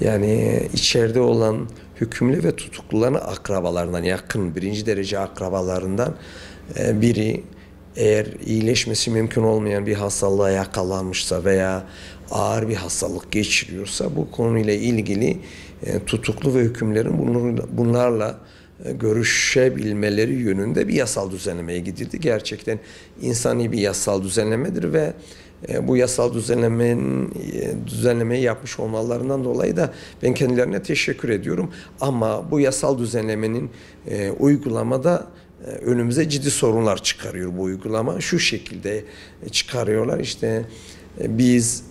Yani içeride olan hükümlü ve tutukluların akrabalarından, yakın birinci derece akrabalarından biri eğer iyileşmesi mümkün olmayan bir hastalığa yakalanmışsa veya ağır bir hastalık geçiriyorsa bu konuyla ilgili tutuklu ve hükümlerin bunlarla görüşebilmeleri yönünde bir yasal düzenlemeye gidildi. Gerçekten insani bir yasal düzenlemedir ve bu yasal düzenlemeyi yapmış olmalarından dolayı da ben kendilerine teşekkür ediyorum. Ama bu yasal düzenlemenin uygulamada önümüze ciddi sorunlar çıkarıyor bu uygulama. Şu şekilde çıkarıyorlar. İşte biz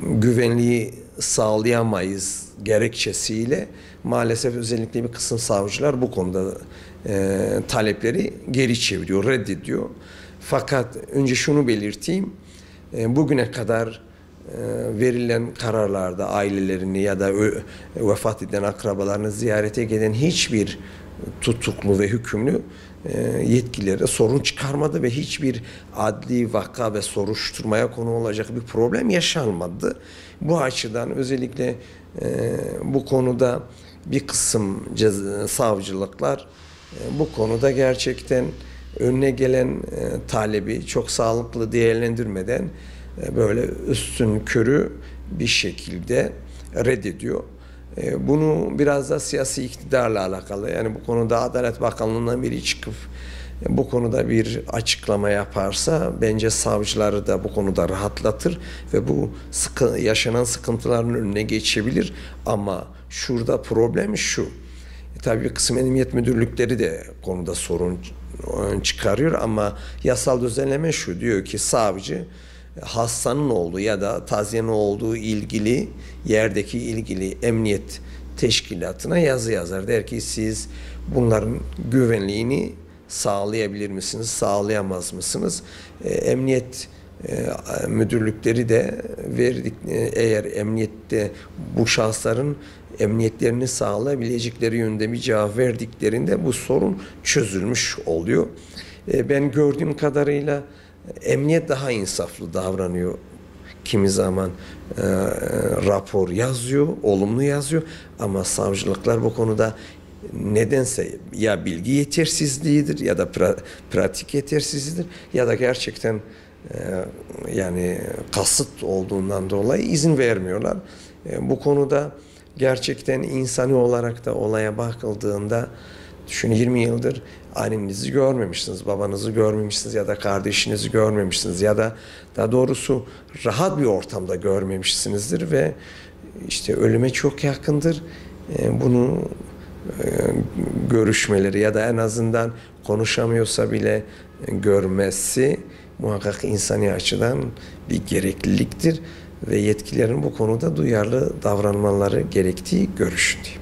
güvenliği sağlayamayız gerekçesiyle maalesef özellikle bir kısım savcılar bu konuda talepleri geri çeviriyor, reddediyor. Fakat önce şunu belirteyim, bugüne kadar verilen kararlarda ailelerini ya da vefat eden akrabalarını ziyarete gelen hiçbir tutuklu ve hükümlü yetkililere sorun çıkarmadı ve hiçbir adli vaka ve soruşturmaya konu olacak bir problem yaşanmadı. Bu açıdan özellikle bu konuda bir kısım savcılıklar bu konuda gerçekten önüne gelen talebi çok sağlıklı değerlendirmeden böyle üstünkörü bir şekilde reddediyor. Bunu biraz da siyasi iktidarla alakalı. Yani bu konuda Adalet Bakanlığı'ndan biri çıkıp bu konuda bir açıklama yaparsa bence savcıları da bu konuda rahatlatır ve bu yaşanan sıkıntıların önüne geçebilir. Ama şurada problem şu. Tabii bir kısım emniyet müdürlükleri de konuda sorun çıkarıyor ama yasal düzenleme şu diyor ki savcı hastanın olduğu ya da taziyenin olduğu ilgili yerdeki ilgili emniyet teşkilatına yazı yazar. Der ki siz bunların güvenliğini sağlayabilir misiniz, sağlayamaz mısınız? Emniyet müdürlükleri de eğer emniyette bu şahısların emniyetlerini sağlayabilecekleri yönde bir cevap verdiklerinde bu sorun çözülmüş oluyor. Ben gördüğüm kadarıyla emniyet daha insaflı davranıyor. Kimi zaman rapor yazıyor, olumlu yazıyor ama savcılıklar bu konuda nedense ya bilgi yetersizliğidir ya da pratik yetersizliğidir ya da gerçekten yani kasıt olduğundan dolayı izin vermiyorlar. Bu konuda gerçekten insani olarak da olaya bakıldığında düşünün 20 yıldır annenizi görmemişsiniz, babanızı görmemişsiniz ya da kardeşinizi görmemişsiniz ya da daha doğrusu rahat bir ortamda görmemişsinizdir ve işte ölüme çok yakındır. Bunu görüşmeleri ya da en azından konuşamıyorsa bile görmesi muhakkak insani açıdan bir gerekliliktir ve yetkililerin bu konuda duyarlı davranmaları gerektiği görüşündeyim.